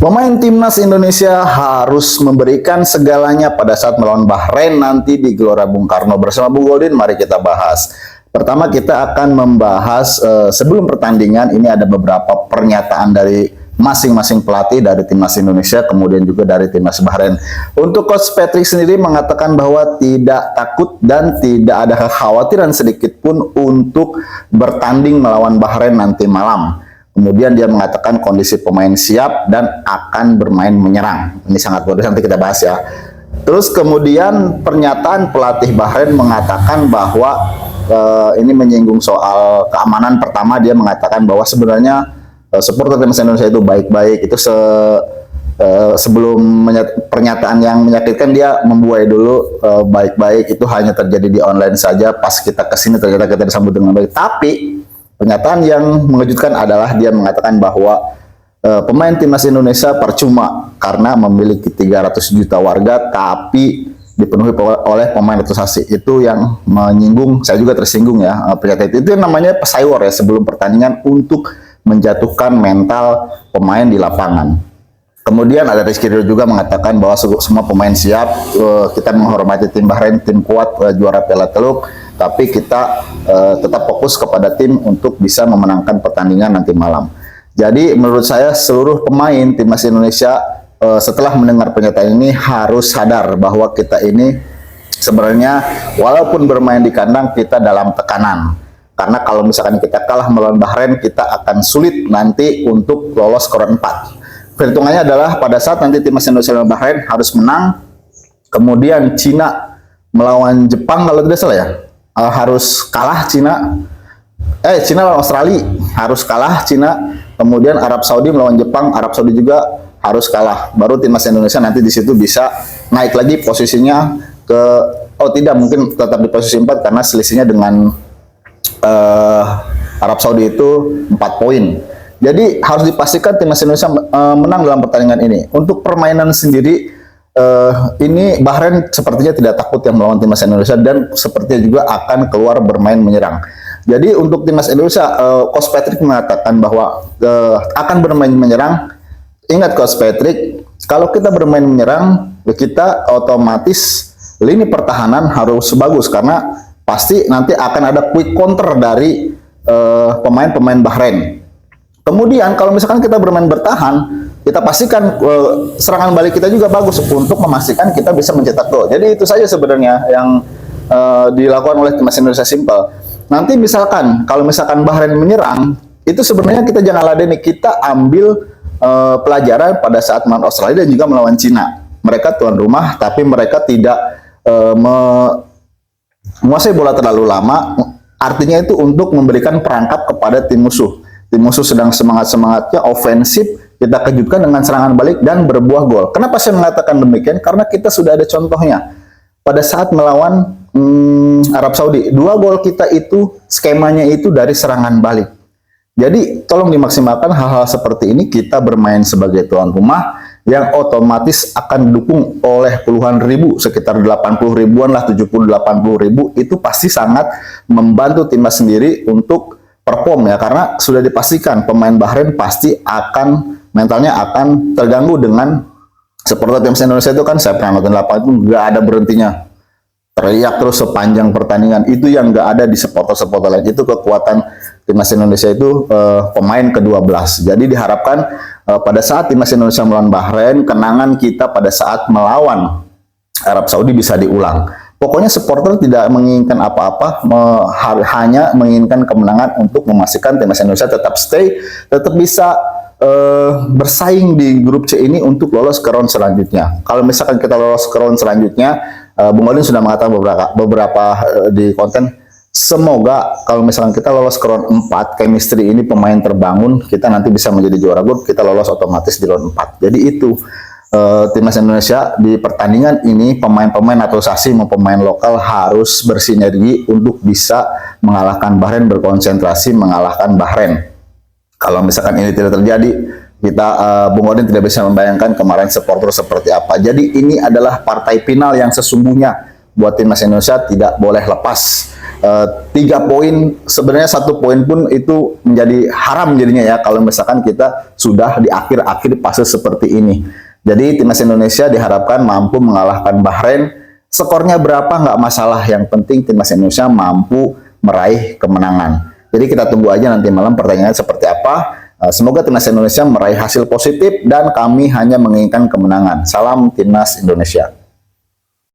Pemain timnas Indonesia harus memberikan segalanya pada saat melawan Bahrain nanti di Gelora Bung Karno. Bersama Bung Goldin, mari kita bahas. Pertama kita akan membahas sebelum pertandingan ini ada beberapa pernyataan dari masing-masing pelatih dari timnas Indonesia, kemudian juga dari timnas Bahrain. Untuk Coach Patrick sendiri mengatakan bahwa tidak takut dan tidak ada kekhawatiran sedikit pun untuk bertanding melawan Bahrain nanti malam. Kemudian dia mengatakan kondisi pemain siap dan akan bermain menyerang. Ini sangat bagus, nanti kita bahas ya. Terus kemudian pernyataan pelatih Bahrain mengatakan bahwa ini menyinggung soal keamanan. Pertama dia mengatakan bahwa sebenarnya supporter timnas Indonesia itu baik-baik. Itu sebelum pernyataan yang menyakitkan dia membuai dulu baik-baik itu hanya terjadi di online saja. Pas kita kesini ternyata kita disambut dengan baik. Tapi pernyataan yang mengejutkan adalah dia mengatakan bahwa pemain timnas Indonesia percuma karena memiliki 300 juta warga tapi dipenuhi oleh pemain naturalisasi. Itu yang menyinggung, saya juga tersinggung ya pernyataan itu yang namanya pesaiwar ya sebelum pertandingan untuk menjatuhkan mental pemain di lapangan. Kemudian ada Rizky Ridho juga mengatakan bahwa semua pemain siap, kita menghormati tim Bahrain, tim kuat, juara Piala Teluk, tapi kita tetap fokus kepada tim untuk bisa memenangkan pertandingan nanti malam. Jadi menurut saya seluruh pemain timnas Indonesia setelah mendengar pernyataan ini harus sadar bahwa kita ini sebenarnya walaupun bermain di kandang kita dalam tekanan. Karena kalau misalkan kita kalah melawan Bahrain, kita akan sulit nanti untuk lolos ke round 4. Perhitungannya adalah pada saat nanti timnas Indonesia melawan Bahrain harus menang, kemudian Cina melawan Jepang kalau tidak salah ya, harus kalah Cina lawan Australia harus kalah Cina, kemudian Arab Saudi melawan Jepang, Arab Saudi juga harus kalah, baru timnas Indonesia nanti di situ bisa naik lagi posisinya ke mungkin tetap di posisi 4 karena selisihnya dengan Arab Saudi itu 4 poin. Jadi harus dipastikan timnas Indonesia menang dalam pertandingan ini. Untuk permainan sendiri ini Bahrain sepertinya tidak takut yang melawan timnas Indonesia dan sepertinya juga akan keluar bermain menyerang. Jadi untuk timnas Indonesia, Coach Patrick mengatakan bahwa akan bermain menyerang. Ingat Coach Patrick, kalau kita bermain menyerang, kita otomatis lini pertahanan harus bagus karena pasti nanti akan ada quick counter dari pemain-pemain Bahrain. Kemudian kalau misalkan kita bermain bertahan, kita pastikan serangan balik kita juga bagus untuk memastikan kita bisa mencetak gol. Jadi itu saja sebenarnya yang dilakukan oleh timnas Indonesia, simple. Nanti misalkan kalau misalkan Bahrain menyerang, itu sebenarnya kita jangan ladeni, kita ambil pelajaran pada saat melawan Australia dan juga melawan Cina. Mereka tuan rumah, tapi mereka tidak menguasai bola terlalu lama. Artinya itu untuk memberikan perangkap kepada tim musuh. Tim musuh sedang semangat-semangatnya ofensif, kita kejutkan dengan serangan balik dan berbuah gol. Kenapa saya mengatakan demikian? Karena kita sudah ada contohnya. Pada saat melawan Arab Saudi, 2 gol kita itu skemanya itu dari serangan balik. Jadi tolong dimaksimalkan hal-hal seperti ini, kita bermain sebagai tuan rumah yang otomatis akan didukung oleh puluhan ribu, sekitar 80 ribuan lah, 70-80 ribu, itu pasti sangat membantu timnas sendiri untuk perform ya, karena sudah dipastikan pemain Bahrain pasti akan mentalnya akan terganggu dengan supporter timnas Indonesia itu kan, saya pernah nonton lapangan itu nggak ada berhentinya, teriak terus sepanjang pertandingan. Itu yang nggak ada di supporter-supporter lain. Itu kekuatan timnas Indonesia itu pemain ke-12. Jadi diharapkan pada saat timnas Indonesia melawan Bahrain, kenangan kita pada saat melawan Arab Saudi bisa diulang. Pokoknya supporter tidak menginginkan apa-apa, hanya menginginkan kemenangan untuk memastikan timnas Indonesia tetap stay, tetap bisa bersaing di grup C ini untuk lolos ke round selanjutnya. Kalau misalkan kita lolos ke round selanjutnya, Bung Olin sudah mengatakan beberapa di konten, semoga kalau misalkan kita lolos ke round 4, chemistry ini pemain terbangun, kita nanti bisa menjadi juara grup, kita lolos otomatis di round 4. Jadi itu timnas Indonesia di pertandingan ini, pemain-pemain naturalisasi maupun pemain lokal harus bersinergi untuk bisa mengalahkan Bahrain, berkonsentrasi mengalahkan Bahrain. Kalau misalkan ini tidak terjadi, kita Bung Odin tidak bisa membayangkan kemarin supporter seperti apa. Jadi ini adalah partai final yang sesungguhnya buat timnas Indonesia tidak boleh lepas. 3 poin, sebenarnya 1 poin pun itu menjadi haram jadinya ya kalau misalkan kita sudah di akhir-akhir fase seperti ini. Jadi timnas Indonesia diharapkan mampu mengalahkan Bahrain. Skornya berapa nggak masalah, yang penting timnas Indonesia mampu meraih kemenangan. Jadi kita tunggu aja nanti malam pertandingan seperti apa. Semoga timnas Indonesia meraih hasil positif dan kami hanya menginginkan kemenangan. Salam timnas Indonesia.